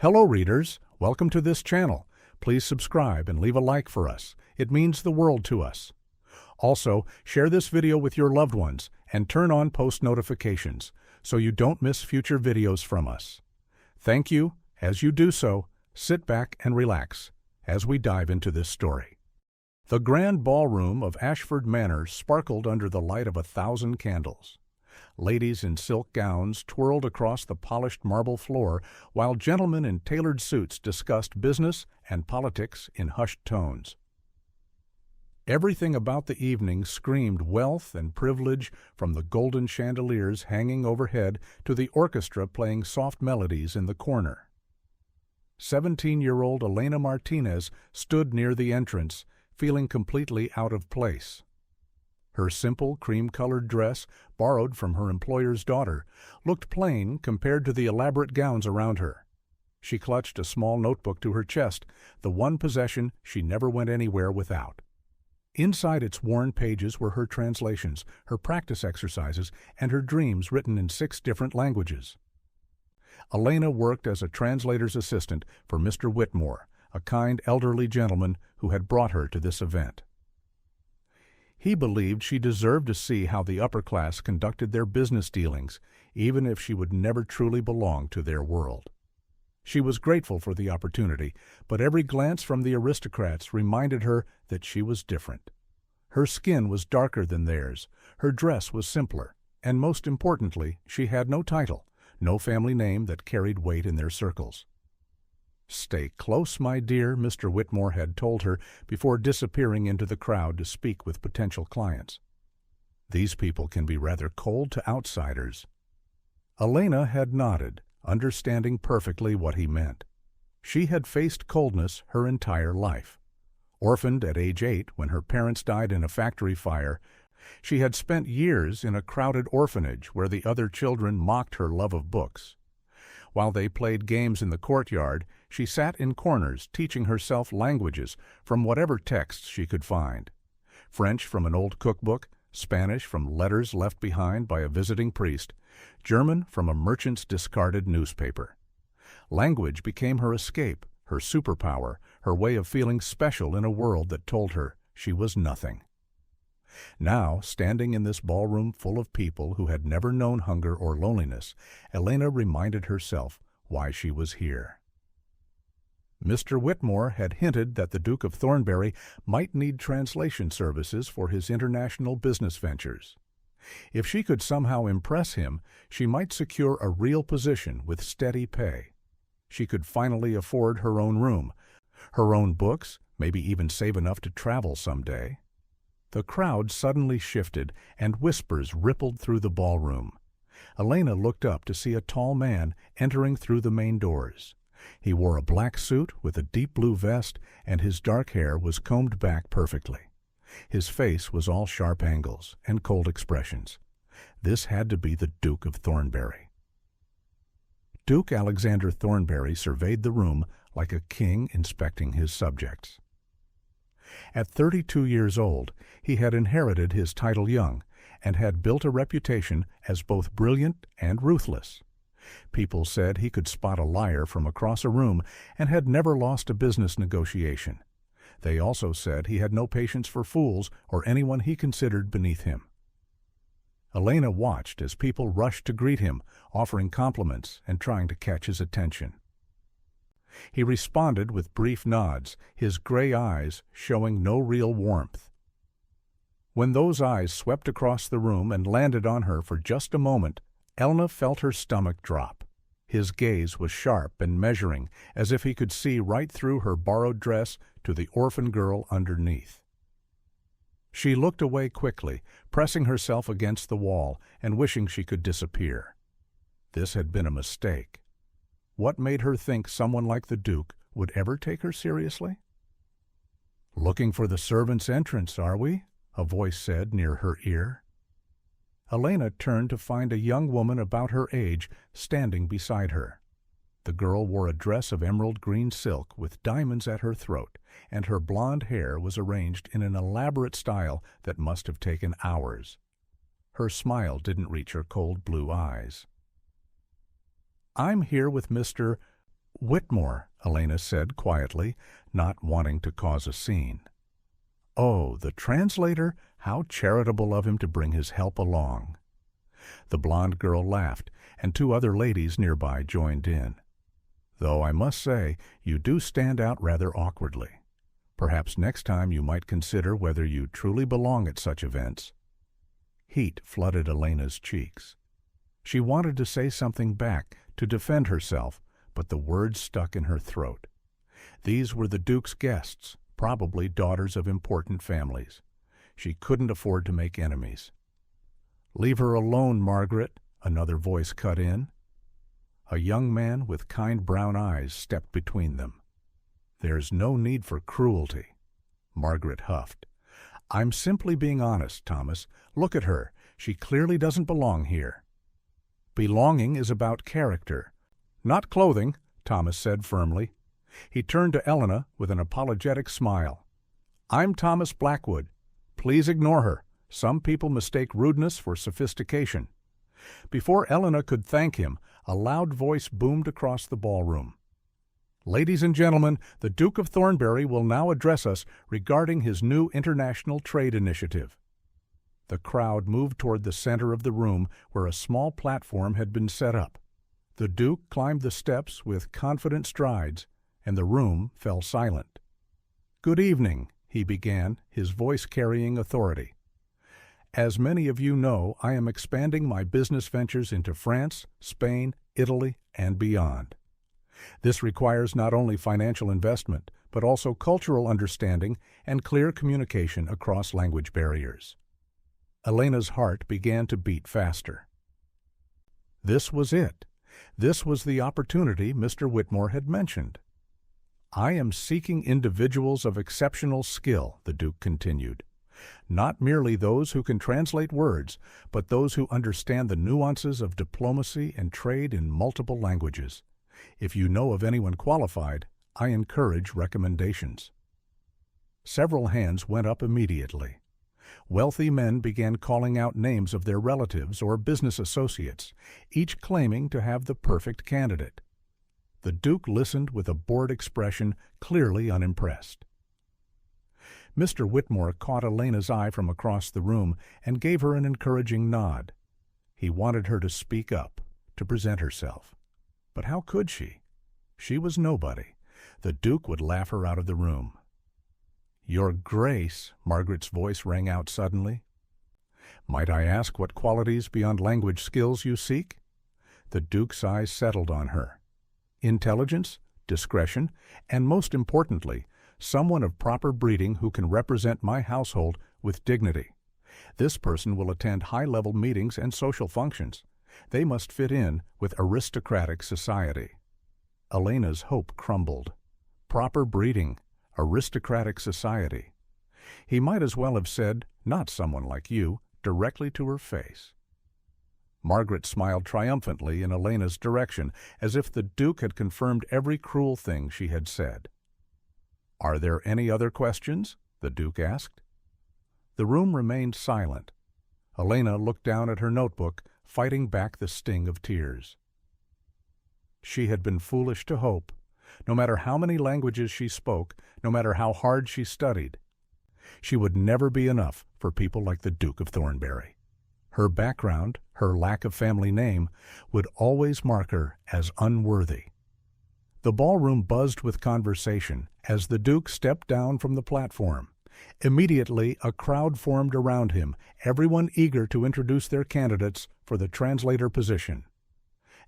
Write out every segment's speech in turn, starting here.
Hello readers, welcome to this channel. Please subscribe and leave a like for us. It means the world to us. Also, share this video with your loved ones and turn on post notifications so you don't miss future videos from us. Thank you. As you do so, sit back and relax as we dive into this story. The grand ballroom of Ashford Manor sparkled under the light of 1,000 candles. Ladies in silk gowns twirled across the polished marble floor, while gentlemen in tailored suits discussed business and politics in hushed tones. Everything about the evening screamed wealth and privilege, from the golden chandeliers hanging overhead to the orchestra playing soft melodies in the corner. 17-year-old Elena Martinez stood near the entrance, feeling completely out of place. Her simple cream-colored dress, borrowed from her employer's daughter, looked plain compared to the elaborate gowns around her. She clutched a small notebook to her chest, the one possession she never went anywhere without. Inside its worn pages were her translations, her practice exercises, and her dreams written in 6 different languages. Elena worked as a translator's assistant for Mr. Whitmore, a kind elderly gentleman who had brought her to this event. He believed she deserved to see how the upper class conducted their business dealings, even if she would never truly belong to their world. She was grateful for the opportunity, but every glance from the aristocrats reminded her that she was different. Her skin was darker than theirs, her dress was simpler, and most importantly, she had no title, no family name that carried weight in their circles. "Stay close, my dear," Mr. Whitmore had told her before disappearing into the crowd to speak with potential clients. "These people can be rather cold to outsiders." Elena had nodded, understanding perfectly what he meant. She had faced coldness her entire life. Orphaned at age 8 when her parents died in a factory fire, she had spent years in a crowded orphanage where the other children mocked her love of books. While they played games in the courtyard, she sat in corners teaching herself languages from whatever texts she could find. French from an old cookbook, Spanish from letters left behind by a visiting priest, German from a merchant's discarded newspaper. Language became her escape, her superpower, her way of feeling special in a world that told her she was nothing. Now, standing in this ballroom full of people who had never known hunger or loneliness, Elena reminded herself why she was here. Mr. Whitmore had hinted that the Duke of Thornbury might need translation services for his international business ventures. If she could somehow impress him, she might secure a real position with steady pay. She could finally afford her own room, her own books, maybe even save enough to travel someday. The crowd suddenly shifted, and whispers rippled through the ballroom. Elena looked up to see a tall man entering through the main doors. He wore a black suit with a deep blue vest, and his dark hair was combed back perfectly. His face was all sharp angles and cold expressions. This had to be the Duke of Thornbury. Duke Alexander Thornbury surveyed the room like a king inspecting his subjects. At 32 years old, he had inherited his title young and had built a reputation as both brilliant and ruthless. People said he could spot a liar from across a room and had never lost a business negotiation. They also said he had no patience for fools or anyone he considered beneath him. Elena watched as people rushed to greet him, offering compliments and trying to catch his attention. He responded with brief nods, his gray eyes showing no real warmth. When those eyes swept across the room and landed on her for just a moment, Elena felt her stomach drop. His gaze was sharp and measuring, as if he could see right through her borrowed dress to the orphan girl underneath. She looked away quickly, pressing herself against the wall and wishing she could disappear. This had been a mistake. What made her think someone like the Duke would ever take her seriously? "Looking for the servants' entrance, are we?" a voice said near her ear. Elena turned to find a young woman about her age standing beside her. The girl wore a dress of emerald green silk with diamonds at her throat, and her blonde hair was arranged in an elaborate style that must have taken hours. Her smile didn't reach her cold blue eyes. "I'm here with Mr. Whitmore, Elena said quietly, not wanting to cause a scene. Oh, the translator? How charitable of him to bring his help along. The blonde girl laughed, and two other ladies nearby joined in. Though I must say, you do stand out rather awkwardly. Perhaps next time you might consider whether you truly belong at such events. Heat flooded Elena's cheeks. She wanted to say something back, to defend herself, but the words stuck in her throat. These were the Duke's guests, probably daughters of important families. She couldn't afford to make enemies. "Leave her alone, Margaret," another voice cut in. A young man with kind brown eyes stepped between them. "There's no need for cruelty," Margaret huffed. "I'm simply being honest, Thomas. Look at her. She clearly doesn't belong here." "Belonging is about character, not clothing," Thomas said firmly. He turned to Elena with an apologetic smile. "I'm Thomas Blackwood. Please ignore her. Some people mistake rudeness for sophistication." Before Elena could thank him, a loud voice boomed across the ballroom. "Ladies and gentlemen, the Duke of Thornbury will now address us regarding his new international trade initiative." The crowd moved toward the center of the room where a small platform had been set up. The Duke climbed the steps with confident strides, and the room fell silent. "Good evening," he began, his voice carrying authority. "As many of you know, I am expanding my business ventures into France, Spain, Italy, and beyond. This requires not only financial investment, but also cultural understanding and clear communication across language barriers." Elena's heart began to beat faster. This was it. This was the opportunity Mr. Whitmore had mentioned. "I am seeking individuals of exceptional skill," the Duke continued. "Not merely those who can translate words, but those who understand the nuances of diplomacy and trade in multiple languages. If you know of anyone qualified, I encourage recommendations." Several hands went up immediately. Wealthy men began calling out names of their relatives or business associates, each claiming to have the perfect candidate. The Duke listened with a bored expression, clearly unimpressed. Mr. Whitmore caught Elena's eye from across the room and gave her an encouraging nod. He wanted her to speak up, to present herself. But how could she? She was nobody. The Duke would laugh her out of the room. "Your Grace," Margaret's voice rang out suddenly. "Might I ask what qualities beyond language skills you seek?" The Duke's eyes settled on her. "Intelligence, discretion, and most importantly, someone of proper breeding who can represent my household with dignity. This person will attend high-level meetings and social functions. They must fit in with aristocratic society." Elena's hope crumbled. Proper breeding, aristocratic society. He might as well have said, "Not someone like you," directly to her face. Margaret smiled triumphantly in Elena's direction, as if the Duke had confirmed every cruel thing she had said. "Are there any other questions?" the Duke asked. The room remained silent. Elena looked down at her notebook, fighting back the sting of tears. She had been foolish to hope. No matter how many languages she spoke, no matter how hard she studied, she would never be enough for people like the Duke of Thornbury. Her background, her lack of family name, would always mark her as unworthy. The ballroom buzzed with conversation as the Duke stepped down from the platform. Immediately, a crowd formed around him, everyone eager to introduce their candidates for the translator position.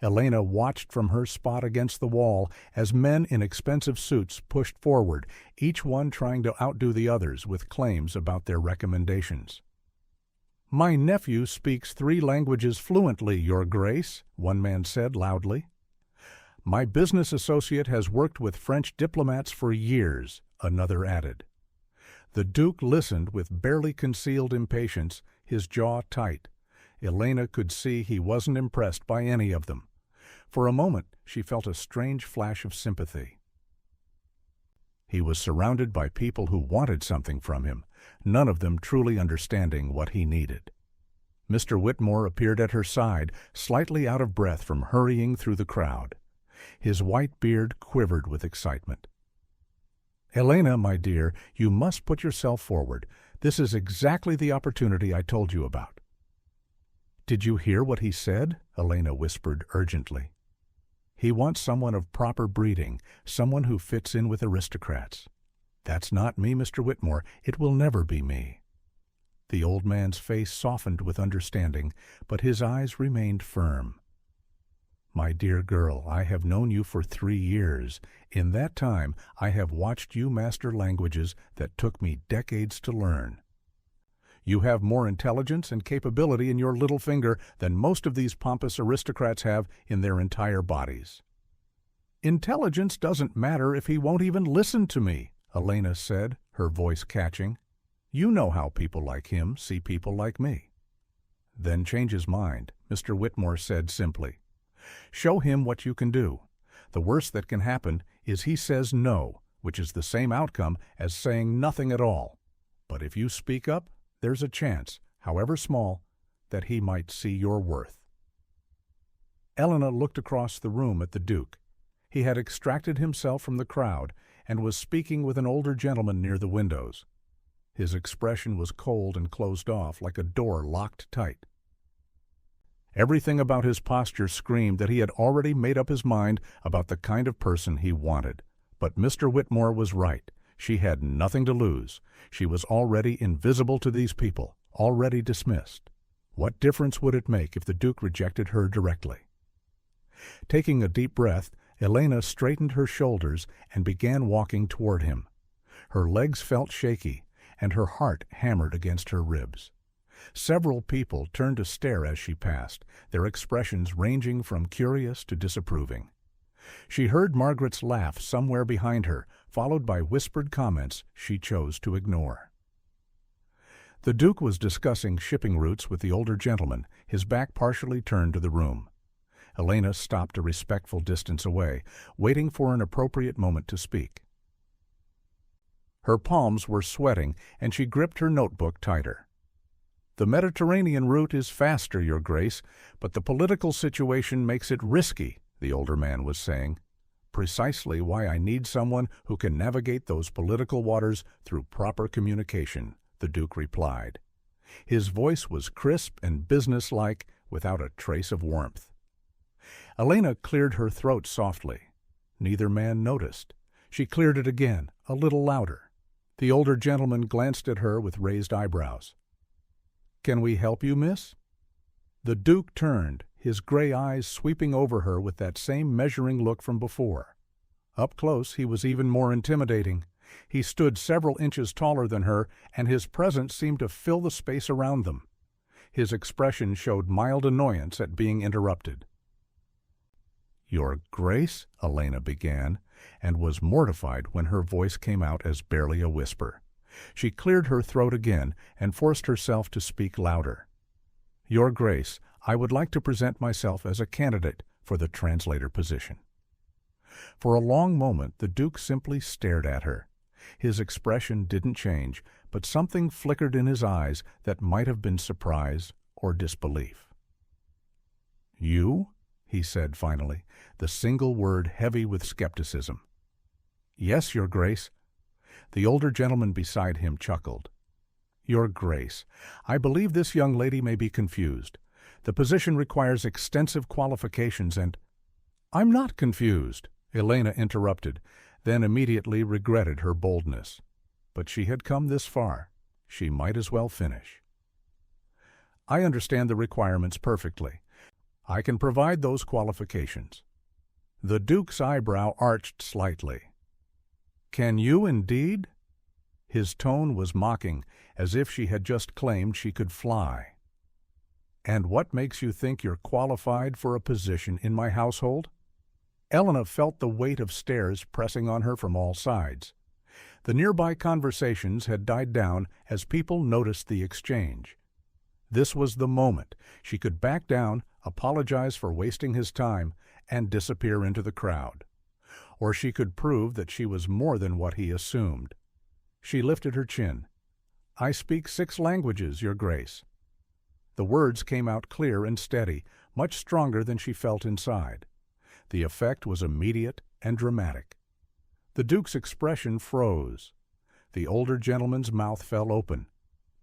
Elena watched from her spot against the wall as men in expensive suits pushed forward, each one trying to outdo the others with claims about their recommendations. "My nephew speaks 3 languages fluently, Your Grace," one man said loudly. "My business associate has worked with French diplomats for years," another added. The Duke listened with barely concealed impatience, his jaw tight. Elena could see he wasn't impressed by any of them. For a moment, she felt a strange flash of sympathy. He was surrounded by people who wanted something from him, none of them truly understanding what he needed. Mr. Whitmore appeared at her side, slightly out of breath from hurrying through the crowd. His white beard quivered with excitement. "Elena, my dear, you must put yourself forward. This is exactly the opportunity I told you about." "Did you hear what he said?" Elena whispered urgently. "He wants someone of proper breeding, someone who fits in with aristocrats. That's not me, Mr. Whitmore. It will never be me." The old man's face softened with understanding, but his eyes remained firm. "My dear girl, I have known you for 3 years. In that time, I have watched you master languages that took me decades to learn. You have more intelligence and capability in your little finger than most of these pompous aristocrats have in their entire bodies." "Intelligence doesn't matter if he won't even listen to me," Elena said, her voice catching. "You know how people like him see people like me." "Then change his mind," Mr. Whitmore said simply. "Show him what you can do. The worst that can happen is he says no, which is the same outcome as saying nothing at all. But if you speak up, there's a chance, however small, that he might see your worth." Elena looked across the room at the Duke. He had extracted himself from the crowd and was speaking with an older gentleman near the windows. His expression was cold and closed off, like a door locked tight. Everything about his posture screamed that he had already made up his mind about the kind of person he wanted. But Mr. Whitmore was right. She had nothing to lose. She was already invisible to these people, already dismissed. What difference would it make if the Duke rejected her directly? Taking a deep breath, Elena straightened her shoulders and began walking toward him. Her legs felt shaky, and her heart hammered against her ribs. Several people turned to stare as she passed, their expressions ranging from curious to disapproving. She heard Margaret's laugh somewhere behind her, followed by whispered comments she chose to ignore. The Duke was discussing shipping routes with the older gentleman, his back partially turned to the room. Elena stopped a respectful distance away, waiting for an appropriate moment to speak. Her palms were sweating, and she gripped her notebook tighter. "The Mediterranean route is faster, Your Grace, but the political situation makes it risky," the older man was saying. "Precisely why I need someone who can navigate those political waters through proper communication," the Duke replied. His voice was crisp and businesslike, without a trace of warmth. Elena cleared her throat softly. Neither man noticed. She cleared it again, a little louder. The older gentleman glanced at her with raised eyebrows. "Can we help you, miss?" The Duke turned, his gray eyes sweeping over her with that same measuring look from before. Up close, he was even more intimidating. He stood several inches taller than her, and his presence seemed to fill the space around them. His expression showed mild annoyance at being interrupted. "Your Grace," Elena began, and was mortified when her voice came out as barely a whisper. She cleared her throat again and forced herself to speak louder. "Your Grace, I would like to present myself as a candidate for the translator position." For a long moment the Duke simply stared at her. His expression didn't change, but something flickered in his eyes that might have been surprise or disbelief. "You?" he said finally, the single word heavy with skepticism. "Yes, Your Grace." The older gentleman beside him chuckled. "Your Grace, I believe this young lady may be confused. The position requires extensive qualifications and—" "I'm not confused," Elena interrupted, then immediately regretted her boldness. But she had come this far. She might as well finish. "I understand the requirements perfectly. I can provide those qualifications." The Duke's eyebrow arched slightly. "Can you indeed?" His tone was mocking, as if she had just claimed she could fly. "And what makes you think you're qualified for a position in my household?" Elena felt the weight of stares pressing on her from all sides. The nearby conversations had died down as people noticed the exchange. This was the moment. She could back down, apologize for wasting his time, and disappear into the crowd. Or she could prove that she was more than what he assumed. She lifted her chin. "I speak 6 languages, Your Grace." The words came out clear and steady, much stronger than she felt inside. The effect was immediate and dramatic. The Duke's expression froze. The older gentleman's mouth fell open.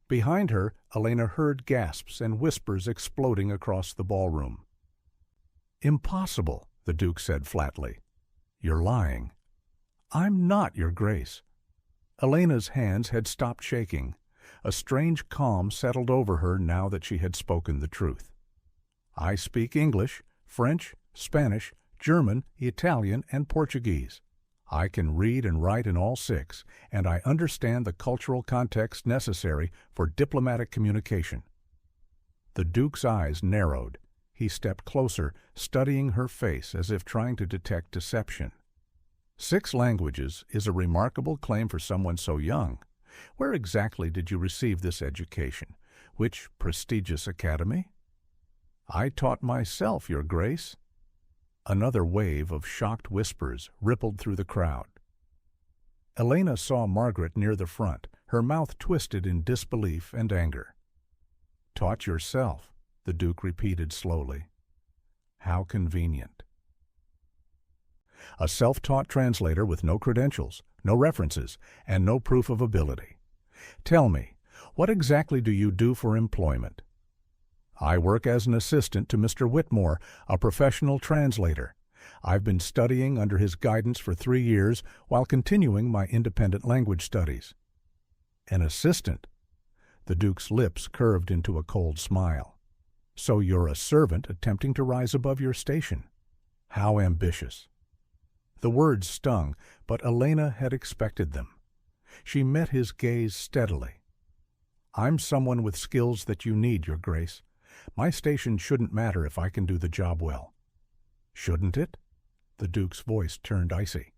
Behind her, Elena heard gasps and whispers exploding across the ballroom. "Impossible," the Duke said flatly. "You're lying." "I'm not, Your Grace." Elena's hands had stopped shaking. A strange calm settled over her now that she had spoken the truth. "I speak English, French, Spanish, German, Italian, and Portuguese. I can read and write in all six, and I understand the cultural context necessary for diplomatic communication." The Duke's eyes narrowed. He stepped closer, studying her face as if trying to detect deception. 6 languages is a remarkable claim for someone so young. Where exactly did you receive this education? Which prestigious academy? "I taught myself, Your Grace." Another wave of shocked whispers rippled through the crowd. Elena saw Margaret near the front, her mouth twisted in disbelief and anger. "Taught yourself," the Duke repeated slowly. "How convenient." A self-taught translator with no credentials, no references, and no proof of ability. "Tell me, what exactly do you do for employment?" "I work as an assistant to Mr. Whitmore, a professional translator. I've been studying under his guidance for 3 years while continuing my independent language studies." "An assistant?" The Duke's lips curved into a cold smile. "So you're a servant attempting to rise above your station. How ambitious." The words stung, but Elena had expected them. She met his gaze steadily. "I'm someone with skills that you need, Your Grace. My station shouldn't matter if I can do the job well." "Shouldn't it?" The Duke's voice turned icy.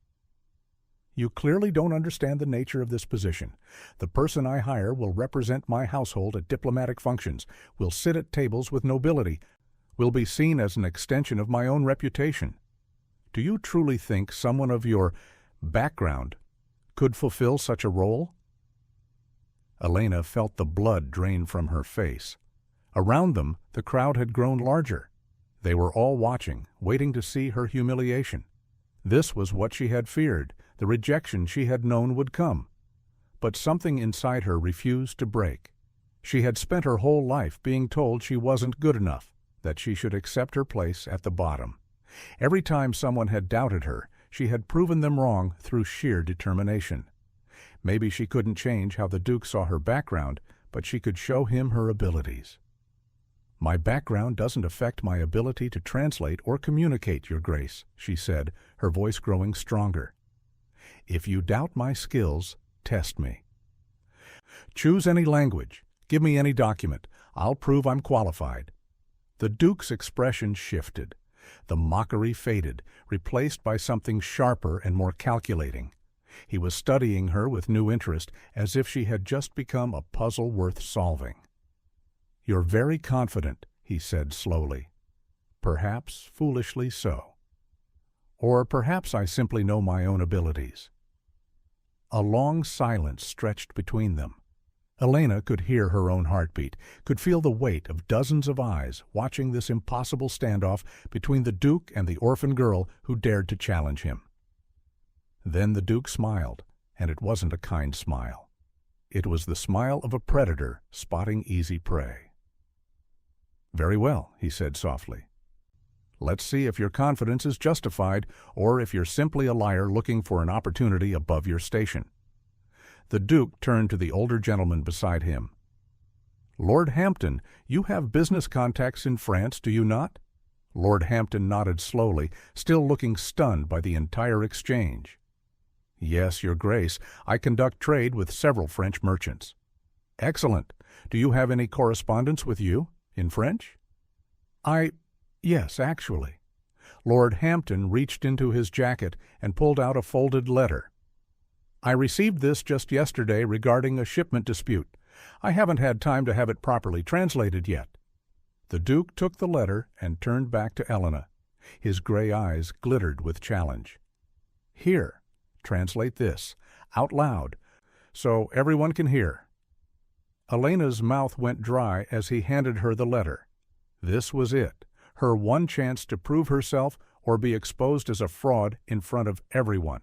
"You clearly don't understand the nature of this position. The person I hire will represent my household at diplomatic functions, will sit at tables with nobility, will be seen as an extension of my own reputation. Do you truly think someone of your background could fulfill such a role?" Elena felt the blood drain from her face. Around them, the crowd had grown larger. They were all watching, waiting to see her humiliation. This was what she had feared, the rejection she had known would come. But something inside her refused to break. She had spent her whole life being told she wasn't good enough, that she should accept her place at the bottom. Every time someone had doubted her, she had proven them wrong through sheer determination. Maybe she couldn't change how the Duke saw her background, but she could show him her abilities. "My background doesn't affect my ability to translate or communicate, Your Grace," she said, her voice growing stronger. "If you doubt my skills, test me. Choose any language. Give me any document. I'll prove I'm qualified." The Duke's expression shifted. The mockery faded, replaced by something sharper and more calculating. He was studying her with new interest, as if she had just become a puzzle worth solving. "You're very confident," he said slowly. "Perhaps foolishly so. Or perhaps I simply know my own abilities." A long silence stretched between them. Elena could hear her own heartbeat, could feel the weight of dozens of eyes watching this impossible standoff between the Duke and the orphan girl who dared to challenge him. Then the Duke smiled, and it wasn't a kind smile. It was the smile of a predator spotting easy prey. "Very well," he said softly. "Let's see if your confidence is justified, or if you're simply a liar looking for an opportunity above your station." The Duke turned to the older gentleman beside him. "Lord Hampton, you have business contacts in France, do you not?" Lord Hampton nodded slowly, still looking stunned by the entire exchange. "Yes, Your Grace, I conduct trade with several French merchants." "Excellent. Do you have any correspondence with you, in French?" Yes, actually." Lord Hampton reached into his jacket and pulled out a folded letter. "I received this just yesterday regarding a shipment dispute. I haven't had time to have it properly translated yet." The Duke took the letter and turned back to Elena. His gray eyes glittered with challenge. "Here, translate this, out loud, so everyone can hear." Elena's mouth went dry as he handed her the letter. This was it, her one chance to prove herself or be exposed as a fraud in front of everyone.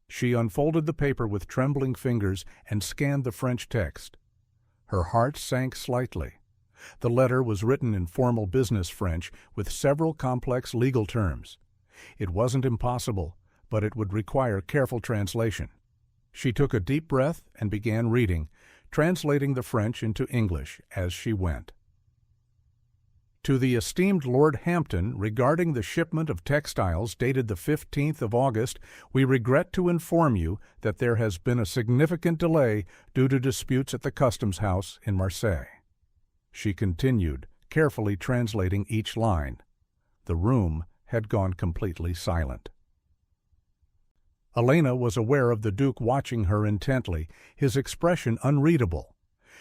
She unfolded the paper with trembling fingers and scanned the French text. Her heart sank slightly. The letter was written in formal business French with several complex legal terms. It wasn't impossible, but it would require careful translation. She took a deep breath and began reading, translating the French into English as she went. To the esteemed Lord Hampton, regarding the shipment of textiles dated the 15th of August, we regret to inform you that there has been a significant delay due to disputes at the Customs House in Marseille. She continued, carefully translating each line. The room had gone completely silent. Elena was aware of the Duke watching her intently, his expression unreadable.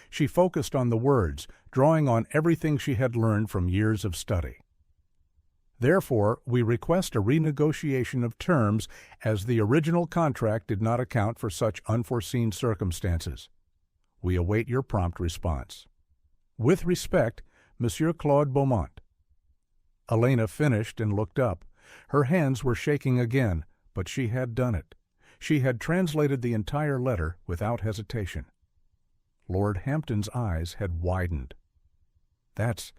She focused on the words, drawing on everything she had learned from years of study. Therefore, we request a renegotiation of terms, as the original contract did not account for such unforeseen circumstances. We await your prompt response. With respect, Monsieur Claude Beaumont. Elena finished and looked up. Her hands were shaking again, but she had done it. She had translated the entire letter without hesitation. Lord Hampton's eyes had widened. That's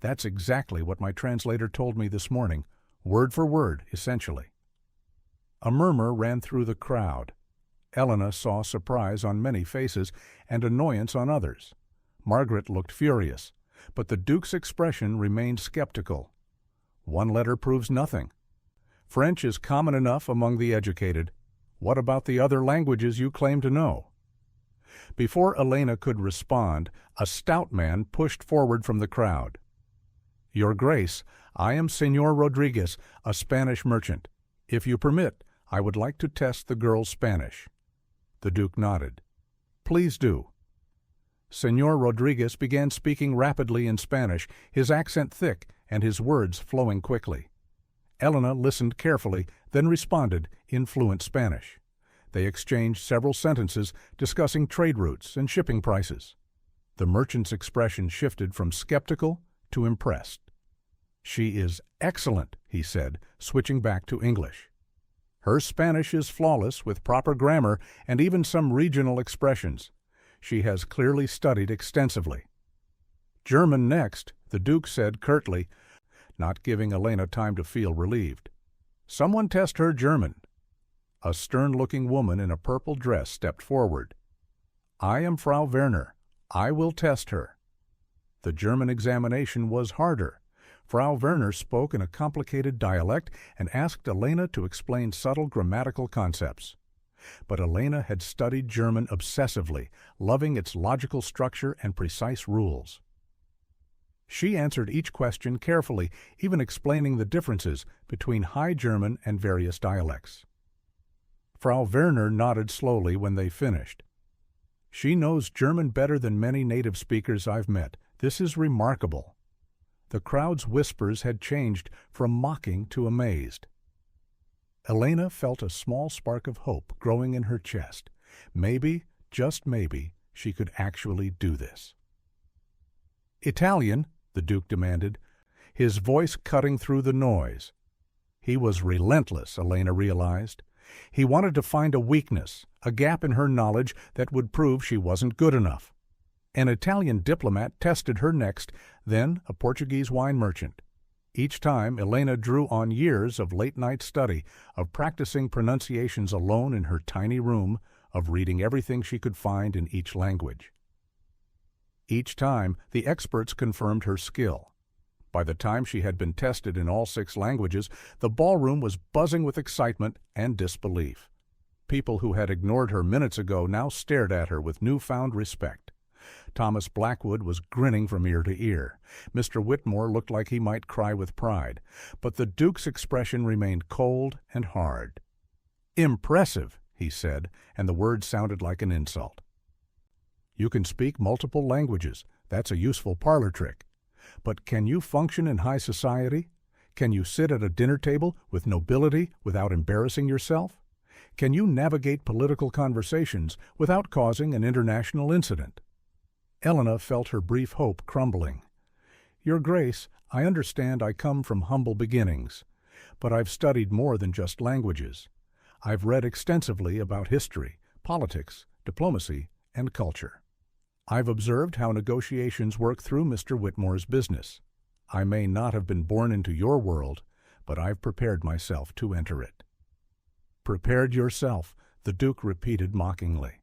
exactly what my translator told me this morning, word for word, essentially. A murmur ran through the crowd. Elena saw surprise on many faces and annoyance on others. Margaret looked furious, but the Duke's expression remained skeptical. One letter proves nothing. French is common enough among the educated. What about the other languages you claim to know? Before Elena could respond, a stout man pushed forward from the crowd. Your Grace, I am Senor Rodriguez, a Spanish merchant. If you permit, I would like to test the girl's Spanish. The Duke nodded. Please do. Senor Rodriguez began speaking rapidly in Spanish, his accent thick and his words flowing quickly. Elena listened carefully, then responded in fluent Spanish. They exchanged several sentences discussing trade routes and shipping prices. The merchant's expression shifted from skeptical to impressed. She is excellent, he said, switching back to English. Her Spanish is flawless with proper grammar and even some regional expressions. She has clearly studied extensively. German next, the Duke said curtly, not giving Elena time to feel relieved. Someone test her German. A stern-looking woman in a purple dress stepped forward. I am Frau Werner. I will test her. The German examination was harder. Frau Werner spoke in a complicated dialect and asked Elena to explain subtle grammatical concepts. But Elena had studied German obsessively, loving its logical structure and precise rules. She answered each question carefully, even explaining the differences between High German and various dialects. Frau Werner nodded slowly when they finished. She knows German better than many native speakers I've met. This is remarkable. The crowd's whispers had changed from mocking to amazed. Elena felt a small spark of hope growing in her chest. Maybe, just maybe, she could actually do this. Italian, the Duke demanded, his voice cutting through the noise. He was relentless, Elena realized. He wanted to find a weakness, a gap in her knowledge that would prove she wasn't good enough. An Italian diplomat tested her next, then a Portuguese wine merchant. Each time, Elena drew on years of late-night study, of practicing pronunciations alone in her tiny room, of reading everything she could find in each language. Each time, the experts confirmed her skill. By the time she had been tested in all 6 languages, the ballroom was buzzing with excitement and disbelief. People who had ignored her minutes ago now stared at her with newfound respect. Thomas Blackwood was grinning from ear to ear. Mr. Whitmore looked like he might cry with pride, but the Duke's expression remained cold and hard. "Impressive," he said, and the word sounded like an insult. "You can speak multiple languages. That's a useful parlor trick. But can you function in high society? Can you sit at a dinner table with nobility without embarrassing yourself? Can you navigate political conversations without causing an international incident?" Elena felt her brief hope crumbling. "Your Grace, I understand I come from humble beginnings. but I've studied more than just languages. I've read extensively about history, politics, diplomacy, and culture. I've observed how negotiations work through Mr. Whitmore's business. I may not have been born into your world, but I've prepared myself to enter it." "Prepared yourself," the Duke repeated mockingly.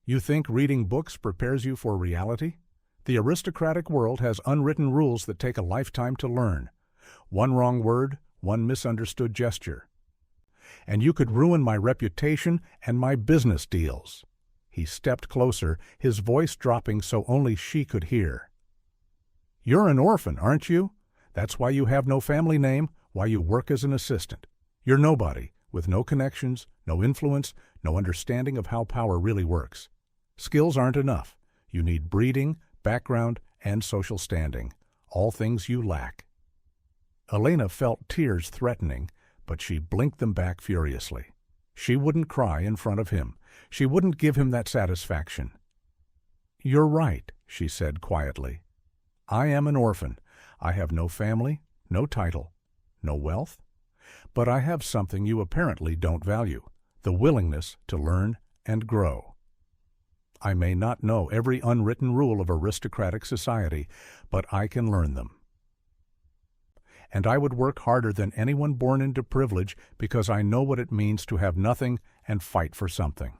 "You think reading books prepares you for reality? The aristocratic world has unwritten rules that take a lifetime to learn. One wrong word, one misunderstood gesture. And you could ruin my reputation and my business deals." He stepped closer, his voice dropping so only she could hear. "You're an orphan, aren't you? That's why you have no family name, why you work as an assistant. You're nobody, with no connections, no influence, no understanding of how power really works. Skills aren't enough. You need breeding, background, and social standing, all things you lack." Elena felt tears threatening, but she blinked them back furiously. She wouldn't cry in front of him. She wouldn't give him that satisfaction. "You're right," she said quietly. "I am an orphan. I have no family, no title, no wealth. But I have something you apparently don't value, the willingness to learn and grow. I may not know every unwritten rule of aristocratic society, but I can learn them. And I would work harder than anyone born into privilege because I know what it means to have nothing and fight for something."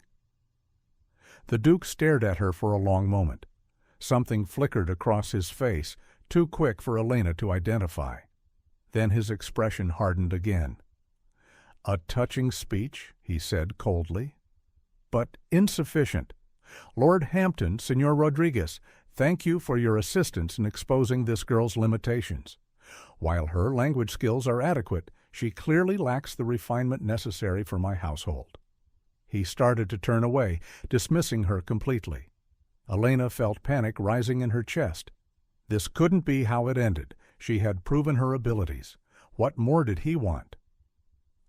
The Duke stared at her for a long moment. Something flickered across his face, too quick for Elena to identify. Then his expression hardened again. "A touching speech," he said coldly, "but insufficient. Lord Hampton, Señor Rodriguez, thank you for your assistance in exposing this girl's limitations. While her language skills are adequate, she clearly lacks the refinement necessary for my household." He started to turn away, dismissing her completely. Elena felt panic rising in her chest. This couldn't be how it ended. She had proven her abilities. What more did he want?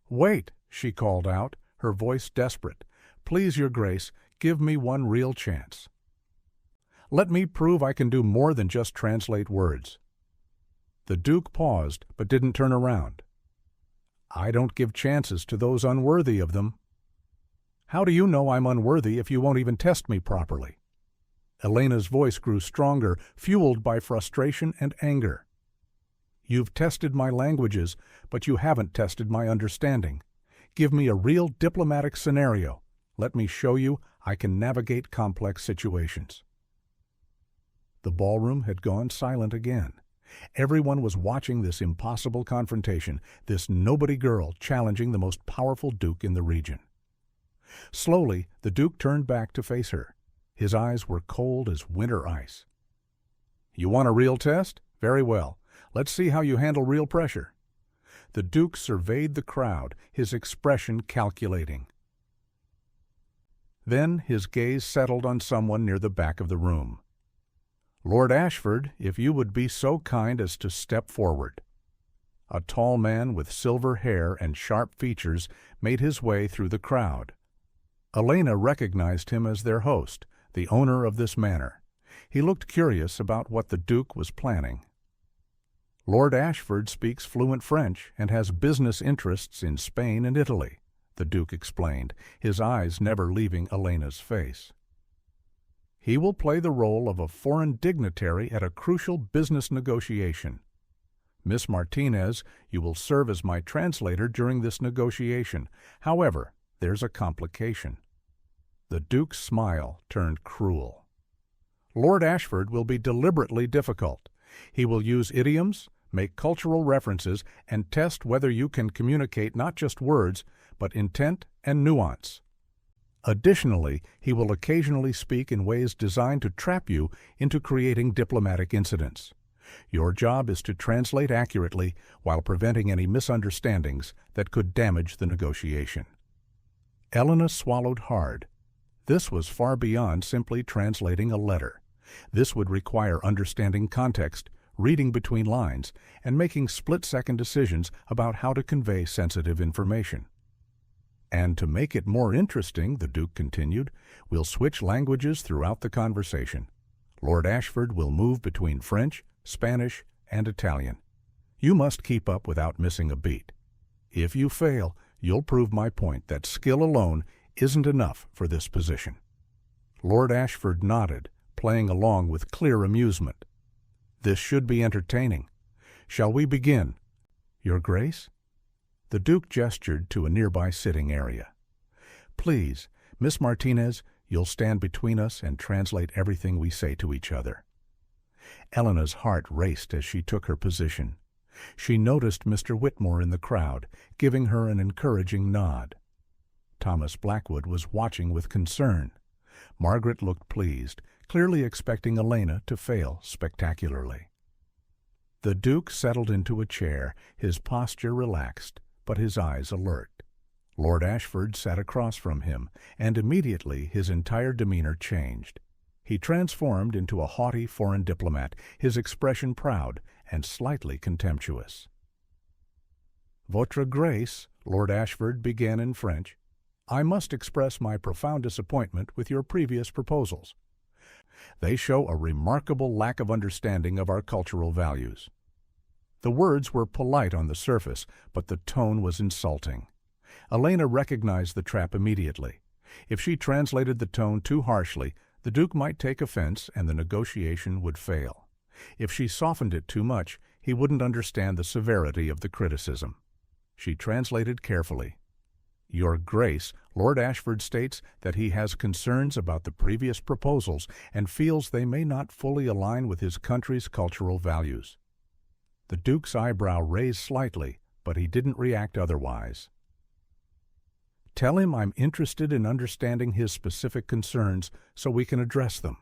"Wait," she called out, her voice desperate. "Please, Your Grace, give me one real chance. Let me prove I can do more than just translate words." The Duke paused, but didn't turn around. "I don't give chances to those unworthy of them." "How do you know I'm unworthy if you won't even test me properly?" Elena's voice grew stronger, fueled by frustration and anger. "You've tested my languages, but you haven't tested my understanding. Give me a real diplomatic scenario. Let me show you I can navigate complex situations." The ballroom had gone silent again. Everyone was watching this impossible confrontation, this nobody girl challenging the most powerful duke in the region. Slowly, the Duke turned back to face her. His eyes were cold as winter ice. "You want a real test? Very well. Let's see how you handle real pressure." The Duke surveyed the crowd, his expression calculating. Then his gaze settled on someone near the back of the room. "Lord Ashford, if you would be so kind as to step forward." A tall man with silver hair and sharp features made his way through the crowd. Elena recognized him as their host, the owner of this manor. He looked curious about what the Duke was planning. "Lord Ashford speaks fluent French and has business interests in Spain and Italy," the Duke explained, his eyes never leaving Elena's face. "He will play the role of a foreign dignitary at a crucial business negotiation. Miss Martinez, you will serve as my translator during this negotiation. However, there's a complication." The Duke's smile turned cruel. "Lord Ashford will be deliberately difficult. He will use idioms, make cultural references, and test whether you can communicate not just words, but intent and nuance. Additionally, he will occasionally speak in ways designed to trap you into creating diplomatic incidents. Your job is to translate accurately while preventing any misunderstandings that could damage the negotiation." Elena swallowed hard. This was far beyond simply translating a letter. This would require understanding context, reading between lines, and making split-second decisions about how to convey sensitive information. "And to make it more interesting," the Duke continued, "we'll switch languages throughout the conversation. Lord Ashford will move between French, Spanish, and Italian. You must keep up without missing a beat. If you fail, you'll prove my point that skill alone isn't enough for this position." Lord Ashford nodded, playing along with clear amusement. "This should be entertaining. Shall we begin?" "Your Grace?" The Duke gestured to a nearby sitting area. "Please, Miss Martinez, you'll stand between us and translate everything we say to each other." Elena's heart raced as she took her position. She noticed Mr. Whitmore in the crowd, giving her an encouraging nod. Thomas Blackwood was watching with concern. Margaret looked pleased, clearly expecting Elena to fail spectacularly. The Duke settled into a chair, his posture relaxed, but his eyes alert. Lord Ashford sat across from him, and immediately his entire demeanor changed. He transformed into a haughty foreign diplomat, his expression proud and slightly contemptuous. "Votre Grace," Lord Ashford began in French, "I must express my profound disappointment with your previous proposals. They show a remarkable lack of understanding of our cultural values." The words were polite on the surface, but the tone was insulting. Elena recognized the trap immediately. If she translated the tone too harshly, the Duke might take offense and the negotiation would fail. If she softened it too much, he wouldn't understand the severity of the criticism. She translated carefully. "Your Grace, Lord Ashford states that he has concerns about the previous proposals and feels they may not fully align with his country's cultural values." The Duke's eyebrow raised slightly, but he didn't react otherwise. "Tell him I'm interested in understanding his specific concerns so we can address them."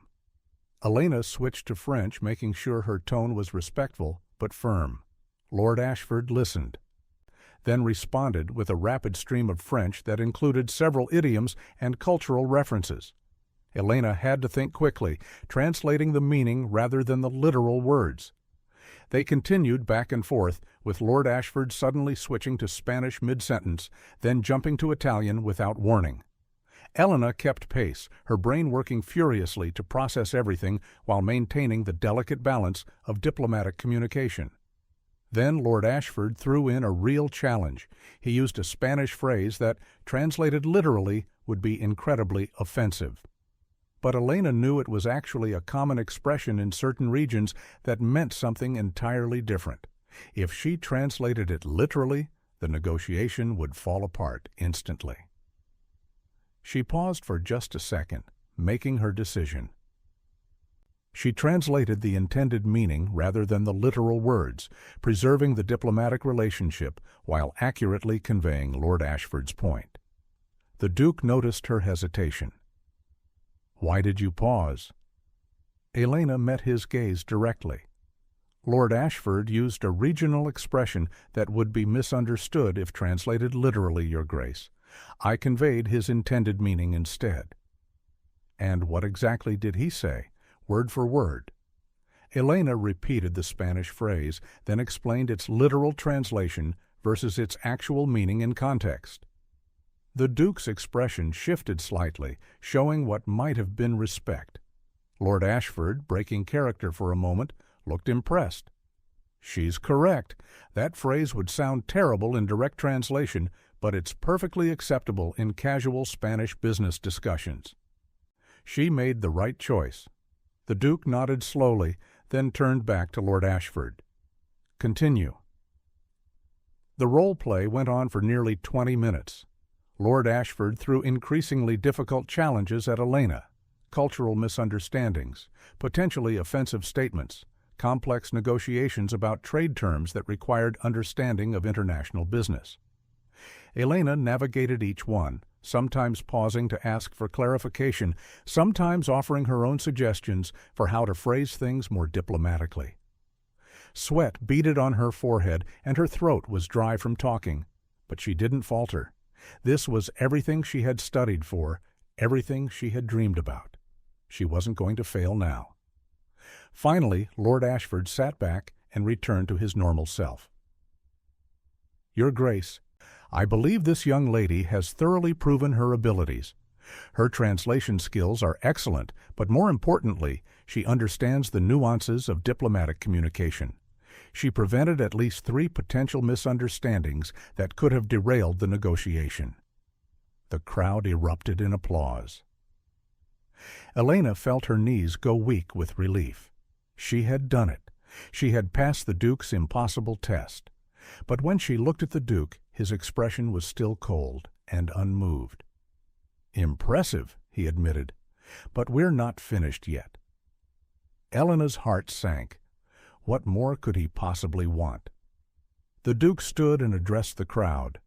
Elena switched to French, making sure her tone was respectful but firm. Lord Ashford listened, then responded with a rapid stream of French that included several idioms and cultural references. Elena had to think quickly, translating the meaning rather than the literal words. They continued back and forth, with Lord Ashford suddenly switching to Spanish mid-sentence, then jumping to Italian without warning. Elena kept pace, her brain working furiously to process everything while maintaining the delicate balance of diplomatic communication. Then Lord Ashford threw in a real challenge. He used a Spanish phrase that, translated literally, would be incredibly offensive. But Elena knew it was actually a common expression in certain regions that meant something entirely different. If she translated it literally, the negotiation would fall apart instantly. She paused for just a second, making her decision. She translated the intended meaning rather than the literal words, preserving the diplomatic relationship while accurately conveying Lord Ashford's point. The Duke noticed her hesitation. "Why did you pause?" Elena met his gaze directly. Lord Ashford used a regional expression that would be misunderstood if translated literally, Your Grace. I conveyed his intended meaning instead. "And what exactly did he say, word for word?" Elena repeated the Spanish phrase, then explained its literal translation versus its actual meaning in context. The Duke's expression shifted slightly, showing what might have been respect. Lord Ashford, breaking character for a moment, looked impressed. "She's correct. That phrase would sound terrible in direct translation, but it's perfectly acceptable in casual Spanish business discussions." She made the right choice. The Duke nodded slowly, then turned back to Lord Ashford. "Continue." The role play went on for nearly 20 minutes. Lord Ashford threw increasingly difficult challenges at Elena: cultural misunderstandings, potentially offensive statements, complex negotiations about trade terms that required understanding of international business. Elena navigated each one, sometimes pausing to ask for clarification, sometimes offering her own suggestions for how to phrase things more diplomatically. Sweat beaded on her forehead and her throat was dry from talking, but she didn't falter. This was everything she had studied for, everything she had dreamed about. She wasn't going to fail now. Finally, Lord Ashford sat back and returned to his normal self. "Your Grace, I believe this young lady has thoroughly proven her abilities. Her translation skills are excellent, but more importantly, she understands the nuances of diplomatic communication. She prevented at least 3 potential misunderstandings that could have derailed the negotiation. The crowd erupted in applause. Elena felt her knees go weak with relief. She had done it. She had passed the Duke's impossible test. But when she looked at the Duke, his expression was still cold and unmoved. "Impressive," he admitted, "but we're not finished yet." Elena's heart sank. What more could he possibly want? The Duke stood and addressed the crowd.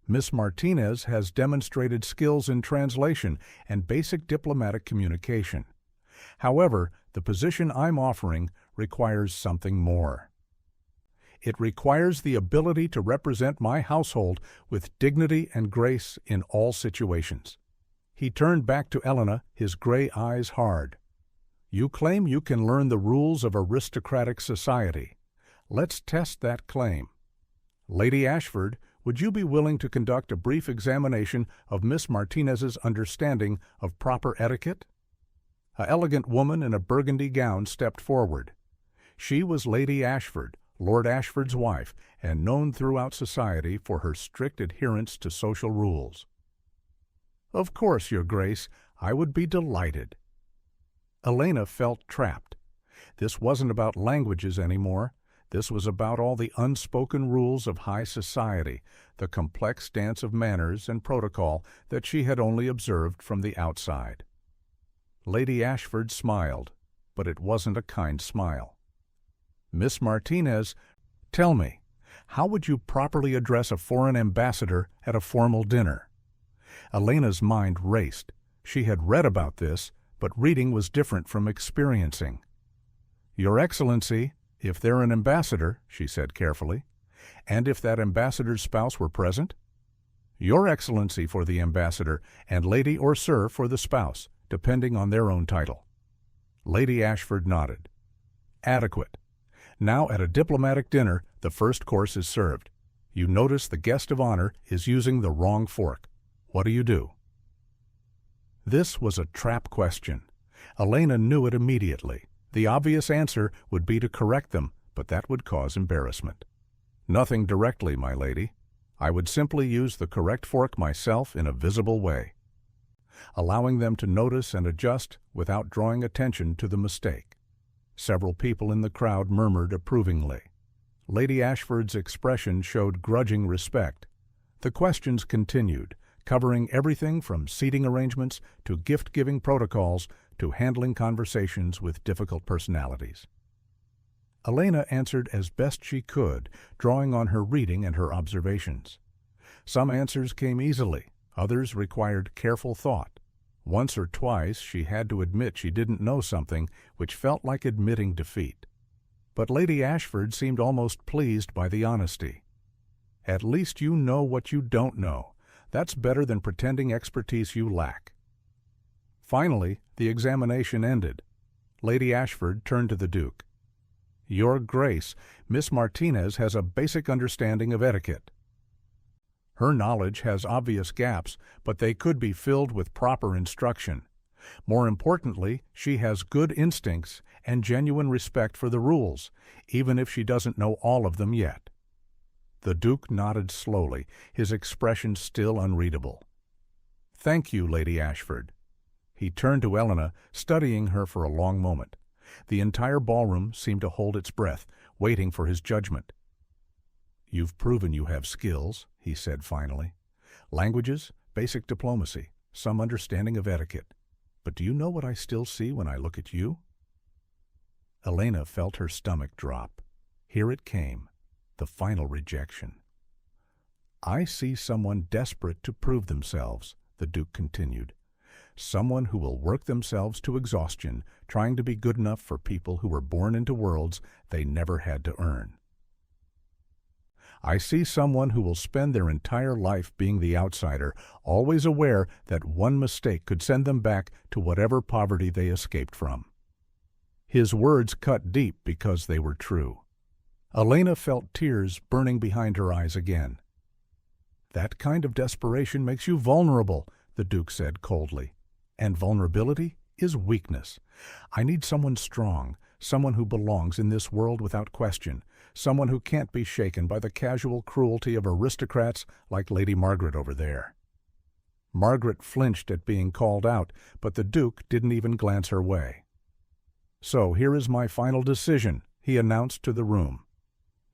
"Miss Martinez has demonstrated skills in translation and basic diplomatic communication. However, the position I'm offering requires something more. It requires the ability to represent my household with dignity and grace in all situations." He turned back to Elena, his gray eyes hard. "You claim you can learn the rules of aristocratic society. Let's test that claim. Lady Ashford, would you be willing to conduct a brief examination of Miss Martinez's understanding of proper etiquette?" An elegant woman in a burgundy gown stepped forward. She was Lady Ashford, Lord Ashford's wife, and known throughout society for her strict adherence to social rules. "Of course, Your Grace, I would be delighted." Elena felt trapped. This wasn't about languages anymore. This was about all the unspoken rules of high society, the complex dance of manners and protocol that she had only observed from the outside. Lady Ashford smiled, but it wasn't a kind smile. "Miss Martinez, tell me, how would you properly address a foreign ambassador at a formal dinner?" Elena's mind raced. She had read about this, but reading was different from experiencing. "Your Excellency, if they're an ambassador," she said carefully, "and if that ambassador's spouse were present?" "Your Excellency for the ambassador, and Lady or Sir for the spouse, depending on their own title." Lady Ashford nodded. "Adequate. Now at a diplomatic dinner, the first course is served. You notice the guest of honor is using the wrong fork. What do you do?" This was a trap question. Elena knew it immediately. The obvious answer would be to correct them, but that would cause embarrassment. "Nothing directly, my lady. I would simply use the correct fork myself in a visible way, allowing them to notice and adjust without drawing attention to the mistake." Several people in the crowd murmured approvingly. Lady Ashford's expression showed grudging respect. The questions continued, covering everything from seating arrangements to gift-giving protocols to handling conversations with difficult personalities. Elena answered as best she could, drawing on her reading and her observations. Some answers came easily, others required careful thought. Once or twice she had to admit she didn't know something, which felt like admitting defeat. But Lady Ashford seemed almost pleased by the honesty. "At least you know what you don't know. That's better than pretending expertise you lack." Finally, the examination ended. Lady Ashford turned to the Duke. "Your Grace, Miss Martinez has a basic understanding of etiquette. Her knowledge has obvious gaps, but they could be filled with proper instruction. More importantly, she has good instincts and genuine respect for the rules, even if she doesn't know all of them yet." The Duke nodded slowly, his expression still unreadable. "Thank you, Lady Ashford." He turned to Elena, studying her for a long moment. The entire ballroom seemed to hold its breath, waiting for his judgment. "You've proven you have skills," he said finally. "Languages, basic diplomacy, some understanding of etiquette. But do you know what I still see when I look at you?" Elena felt her stomach drop. Here it came, the final rejection. "I see someone desperate to prove themselves," the Duke continued. "Someone who will work themselves to exhaustion, trying to be good enough for people who were born into worlds they never had to earn. I see someone who will spend their entire life being the outsider, always aware that one mistake could send them back to whatever poverty they escaped from." His words cut deep because they were true. Elena felt tears burning behind her eyes again. "That kind of desperation makes you vulnerable," the Duke said coldly. "And vulnerability is weakness. I need someone strong, someone who belongs in this world without question, someone who can't be shaken by the casual cruelty of aristocrats like Lady Margaret over there. Margaret flinched at being called out, but the Duke didn't even glance her way. "So here is my final decision," he announced to the room.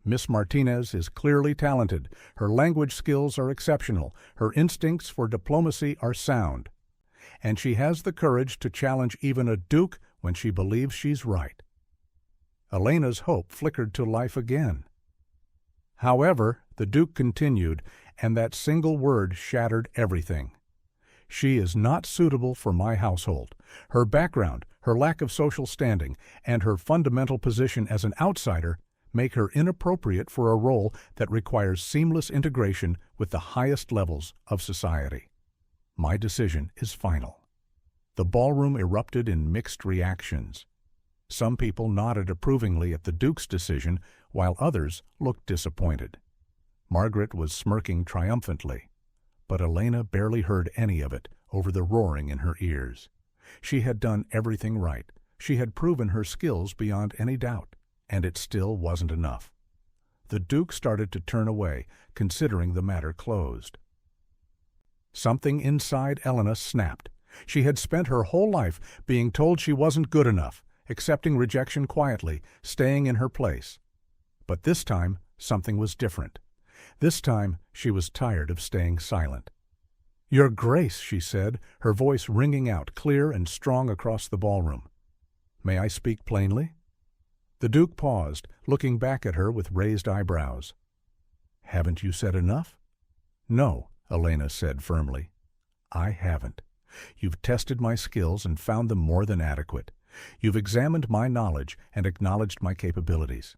"Miss Martinez is clearly talented, her language skills are exceptional, her instincts for diplomacy are sound, and she has the courage to challenge even a duke when she believes she's right." Elena's hope flickered to life again. "However," the Duke continued, and that single word shattered everything, "she is not suitable for my household. Her background, her lack of social standing, and her fundamental position as an outsider make her inappropriate for a role that requires seamless integration with the highest levels of society. My decision is final." The ballroom erupted in mixed reactions. Some people nodded approvingly at the Duke's decision, while others looked disappointed. Margaret was smirking triumphantly, but Elena barely heard any of it over the roaring in her ears. She had done everything right. She had proven her skills beyond any doubt, and it still wasn't enough. The Duke started to turn away, considering the matter closed. Something inside Elena snapped. She had spent her whole life being told she wasn't good enough, accepting rejection quietly, staying in her place. But this time, something was different. This time, she was tired of staying silent. "Your Grace," she said, her voice ringing out clear and strong across the ballroom. "May I speak plainly?" The Duke paused, looking back at her with raised eyebrows. "Haven't you said enough?" "No," Elena said firmly. "I haven't. You've tested my skills and found them more than adequate. You've examined my knowledge and acknowledged my capabilities.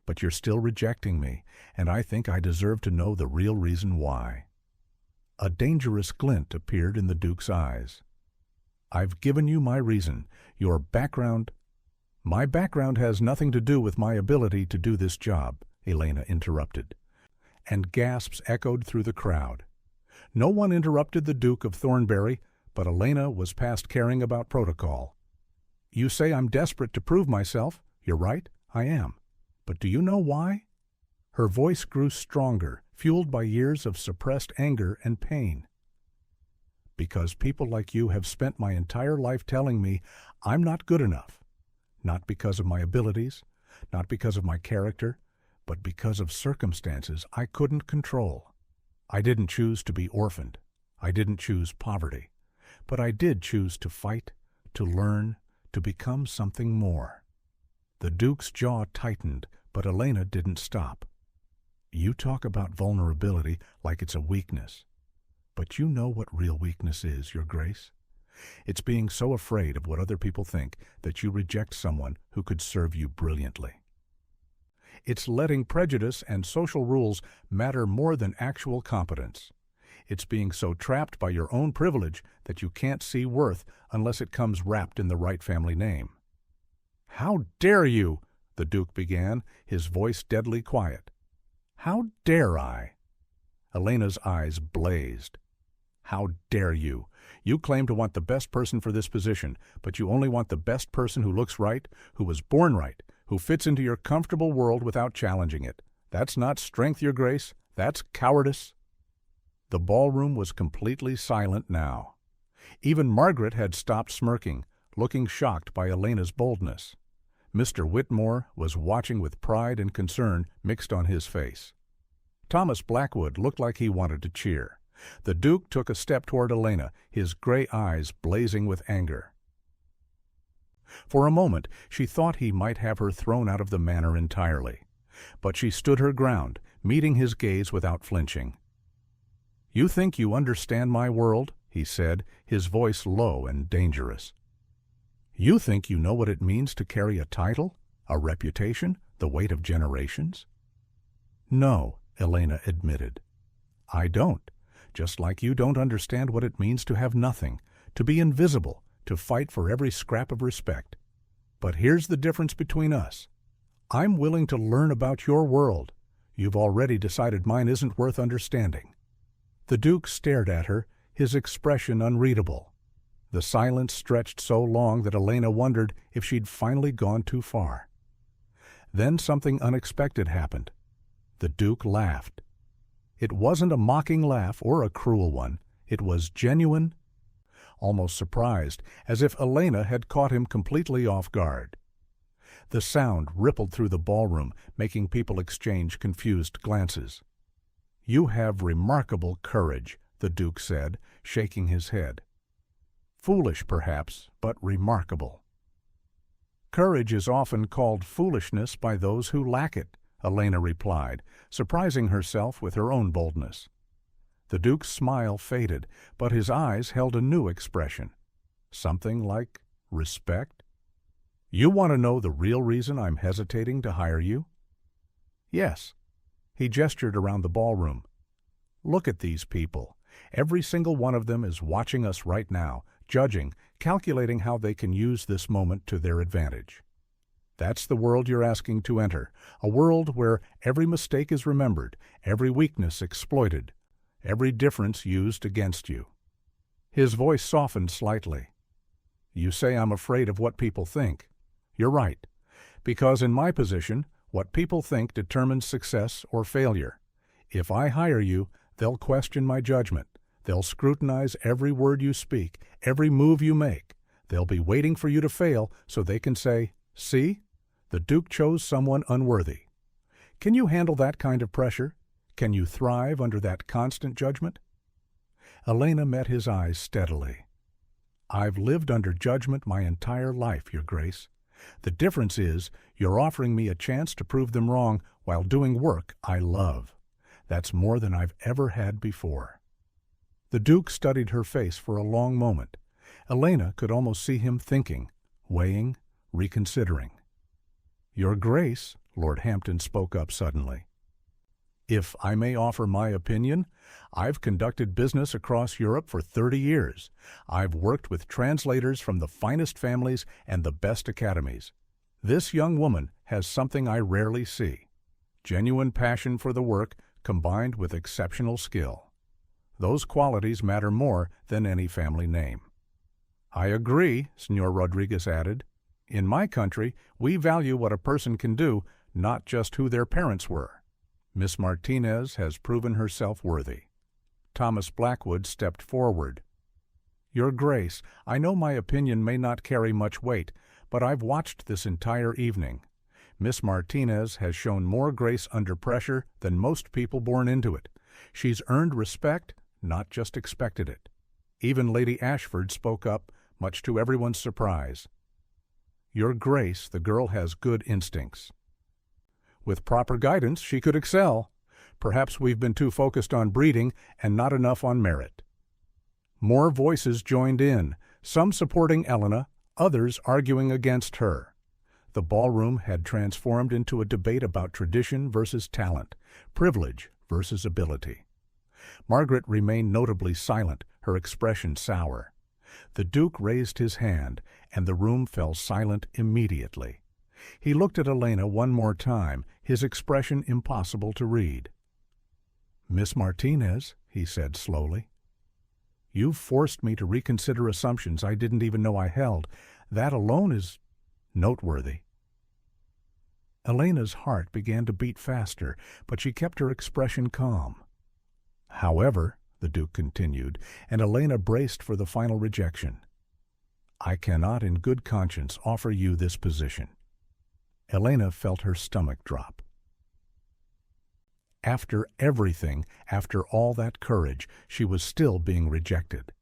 But you're still rejecting me, and I think I deserve to know the real reason why." A dangerous glint appeared in the Duke's eyes. "I've given you my reason. Your background—" "My background has nothing to do with my ability to do this job," Elena interrupted, and gasps echoed through the crowd. No one interrupted the Duke of Thornbury, but Elena was past caring about protocol. "You say I'm desperate to prove myself. You're right, I am. But do you know why?" Her voice grew stronger, fueled by years of suppressed anger and pain. "Because people like you have spent my entire life telling me I'm not good enough. Not because of my abilities, not because of my character, but because of circumstances I couldn't control. I didn't choose to be orphaned. I didn't choose poverty. But I did choose to fight, to learn, to become something more." The Duke's jaw tightened, but Elena didn't stop. "You talk about vulnerability like it's a weakness. But you know what real weakness is, Your Grace. It's being so afraid of what other people think that you reject someone who could serve you brilliantly. It's letting prejudice and social rules matter more than actual competence. It's being so trapped by your own privilege that you can't see worth unless it comes wrapped in the right family name." "How dare you?" the Duke began, his voice deadly quiet. "How dare I?" Elena's eyes blazed. "How dare you? You claim to want the best person for this position, but you only want the best person who looks right, who was born right, who fits into your comfortable world without challenging it. That's not strength, Your Grace. That's cowardice." The ballroom was completely silent now. Even Margaret had stopped smirking, looking shocked by Elena's boldness. Mr. Whitmore was watching with pride and concern mixed on his face. Thomas Blackwood looked like he wanted to cheer. The Duke took a step toward Elena, his gray eyes blazing with anger. For a moment she thought he might have her thrown out of the manor entirely, but she stood her ground, meeting his gaze without flinching. "You think you understand my world?" he said, his voice low and dangerous. "You think you know what it means to carry a title, a reputation, the weight of generations?" "No," Elena admitted. "I don't. Just like you don't understand what it means to have nothing, to be invisible, to fight for every scrap of respect. But here's the difference between us. I'm willing to learn about your world. You've already decided mine isn't worth understanding." The Duke stared at her, his expression unreadable. The silence stretched so long that Elena wondered if she'd finally gone too far. Then something unexpected happened. The Duke laughed. It wasn't a mocking laugh or a cruel one. It was genuine, almost surprised, as if Elena had caught him completely off guard. The sound rippled through the ballroom, making people exchange confused glances. "You have remarkable courage," the Duke said, shaking his head. "Foolish, perhaps, but remarkable." "Courage is often called foolishness by those who lack it," Elena replied, surprising herself with her own boldness. The Duke's smile faded, but his eyes held a new expression. Something like respect. "You want to know the real reason I'm hesitating to hire you?" "Yes." He gestured around the ballroom. "Look at these people. Every single one of them is watching us right now, judging, calculating how they can use this moment to their advantage. That's the world you're asking to enter, a world where every mistake is remembered, every weakness exploited, every difference used against you." His voice softened slightly. "You say I'm afraid of what people think. You're right, because in my position, what people think determines success or failure. If I hire you, they'll question my judgment. They'll scrutinize every word you speak, every move you make. They'll be waiting for you to fail so they can say, 'See, the Duke chose someone unworthy.' Can you handle that kind of pressure? Can you thrive under that constant judgment?" Elena met his eyes steadily. "I've lived under judgment my entire life, Your Grace. The difference is you're offering me a chance to prove them wrong while doing work I love. That's more than I've ever had before." The Duke studied her face for a long moment. Elena could almost see him thinking, weighing, reconsidering. "Your Grace," Lord Hampton spoke up suddenly, "if I may offer my opinion, I've conducted business across Europe for 30 years. I've worked with translators from the finest families and the best academies. This young woman has something I rarely see: genuine passion for the work combined with exceptional skill. Those qualities matter more than any family name." "I agree," Senor Rodriguez added. "In my country, we value what a person can do, not just who their parents were. Miss Martinez has proven herself worthy." Thomas Blackwood stepped forward. "Your Grace, I know my opinion may not carry much weight, but I've watched this entire evening. Miss Martinez has shown more grace under pressure than most people born into it. She's earned respect, not just expected it." Even Lady Ashford spoke up, much to everyone's surprise. "Your Grace, the girl has good instincts. With proper guidance, she could excel. Perhaps we've been too focused on breeding and not enough on merit." More voices joined in, some supporting Elena, others arguing against her. The ballroom had transformed into a debate about tradition versus talent, privilege versus ability. Margaret remained notably silent, her expression sour. The Duke raised his hand, and the room fell silent immediately. He looked at Elena one more time, his expression impossible to read. "Miss Martinez," he said slowly, "you've forced me to reconsider assumptions I didn't even know I held. That alone is noteworthy." Elena's heart began to beat faster, but she kept her expression calm. "However," the Duke continued, and Elena braced for the final rejection, "I cannot in good conscience offer you this position." Elena felt her stomach drop. After everything, after all that courage, she was still being rejected.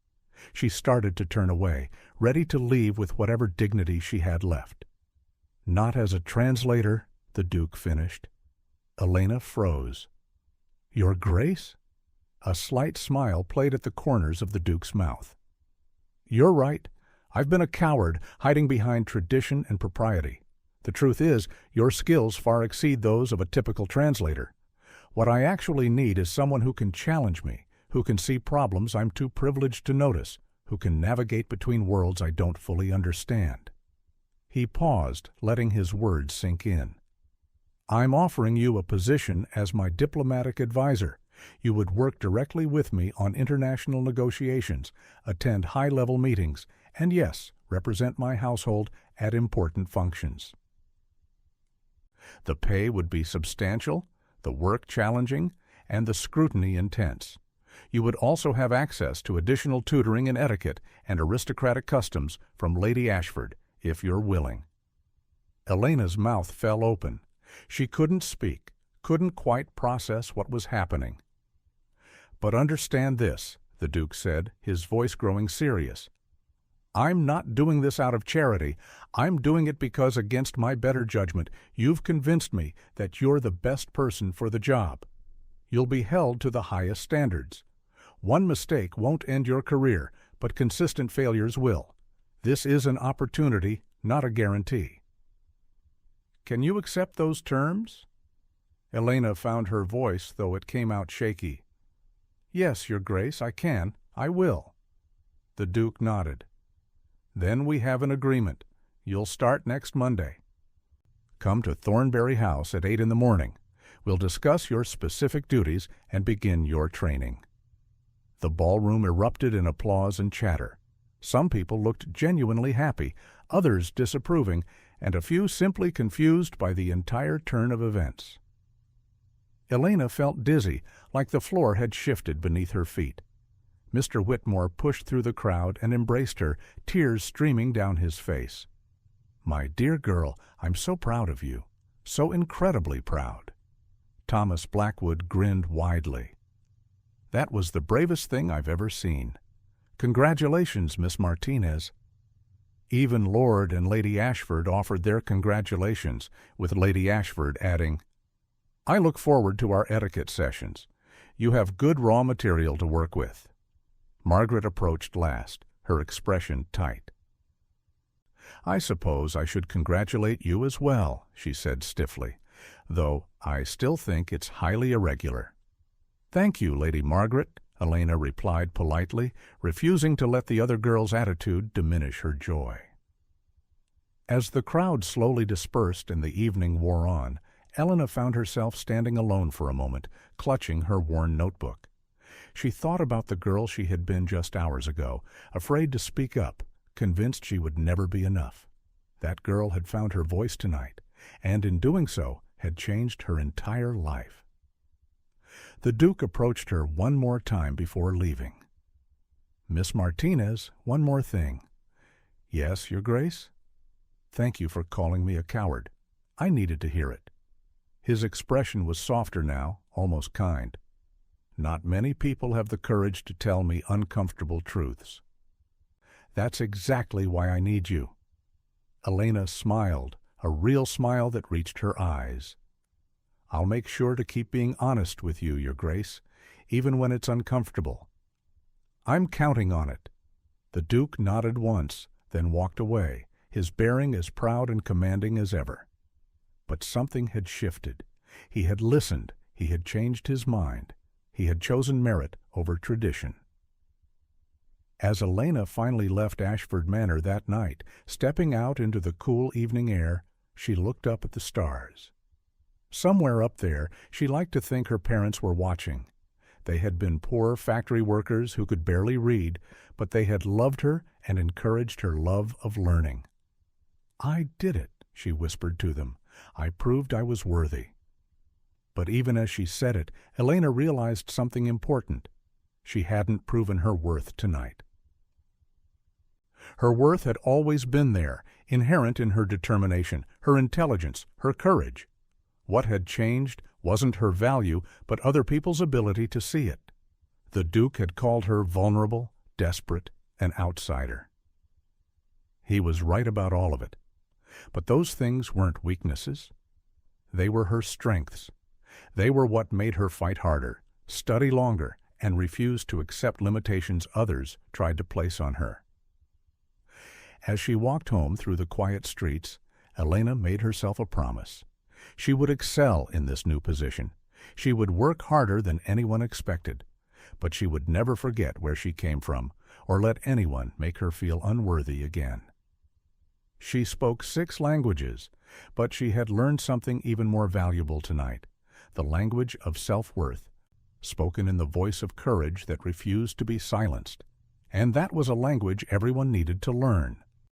She started to turn away, ready to leave with whatever dignity she had left. "Not as a translator," the Duke finished. Elena froze. "Your Grace?" A slight smile played at the corners of the Duke's mouth. "You're right. I've been a coward, hiding behind tradition and propriety. The truth is, your skills far exceed those of a typical translator. What I actually need is someone who can challenge me, who can see problems I'm too privileged to notice, who can navigate between worlds I don't fully understand." He paused, letting his words sink in. "I'm offering you a position as my diplomatic advisor. You would work directly with me on international negotiations, attend high-level meetings, and yes, represent my household at important functions." The pay would be substantial, the work challenging, and the scrutiny intense. You would also have access to additional tutoring in etiquette and aristocratic customs from Lady Ashford, if you're willing. Elena's mouth fell open. She couldn't speak, couldn't quite process what was happening. "But understand this," the Duke said, his voice growing serious. "I'm not doing this out of charity. I'm doing it because, against my better judgment, you've convinced me that you're the best person for the job. You'll be held to the highest standards. One mistake won't end your career, but consistent failures will. This is an opportunity, not a guarantee." "Can you accept those terms?" Elena found her voice, though it came out shaky. "Yes, Your Grace, I can. I will." The Duke nodded. "Then we have an agreement. You'll start next Monday. Come to Thornbury House at 8 in the morning. We'll discuss your specific duties and begin your training." The ballroom erupted in applause and chatter. Some people looked genuinely happy, others disapproving, and a few simply confused by the entire turn of events. Elena felt dizzy, like the floor had shifted beneath her feet. Mr. Whitmore pushed through the crowd and embraced her, tears streaming down his face. "My dear girl, I'm so proud of you. So incredibly proud." Thomas Blackwood grinned widely. "That was the bravest thing I've ever seen. Congratulations, Miss Martinez." Even Lord and Lady Ashford offered their congratulations, with Lady Ashford adding, "I look forward to our etiquette sessions. You have good raw material to work with." Margaret approached last, her expression tight. "I suppose I should congratulate you as well," she said stiffly, "though I still think it's highly irregular." "Thank you, Lady Margaret," Elena replied politely, refusing to let the other girl's attitude diminish her joy. As the crowd slowly dispersed and the evening wore on, Elena found herself standing alone for a moment, clutching her worn notebook. She thought about the girl she had been just hours ago, afraid to speak up, convinced she would never be enough. That girl had found her voice tonight, and in doing so had changed her entire life. The Duke approached her one more time before leaving. "Miss Martinez, one more thing." "Yes, Your Grace?" "Thank you for calling me a coward. I needed to hear it." His expression was softer now, almost kind. "Not many people have the courage to tell me uncomfortable truths." "That's exactly why I need you." Elena smiled, a real smile that reached her eyes. "I'll make sure to keep being honest with you, Your Grace, even when it's uncomfortable." "I'm counting on it." The Duke nodded once, then walked away, his bearing as proud and commanding as ever. But something had shifted. He had listened, he had changed his mind. He had chosen merit over tradition. As Elena finally left Ashford Manor that night, stepping out into the cool evening air, she looked up at the stars. Somewhere up there, she liked to think her parents were watching. They had been poor factory workers who could barely read, but they had loved her and encouraged her love of learning. "I did it," she whispered to them. "I proved I was worthy." But even as she said it, Elena realized something important. She hadn't proven her worth tonight. Her worth had always been there, inherent in her determination, her intelligence, her courage. What had changed wasn't her value, but other people's ability to see it. The Duke had called her vulnerable, desperate, an outsider. He was right about all of it. But those things weren't weaknesses. They were her strengths. They were what made her fight harder, study longer, and refuse to accept limitations others tried to place on her. As she walked home through the quiet streets, Elena made herself a promise. She would excel in this new position. She would work harder than anyone expected. But she would never forget where she came from, or let anyone make her feel unworthy again. She spoke 6 languages, but she had learned something even more valuable tonight, the language of self-worth, spoken in the voice of courage that refused to be silenced. And that was a language everyone needed to learn.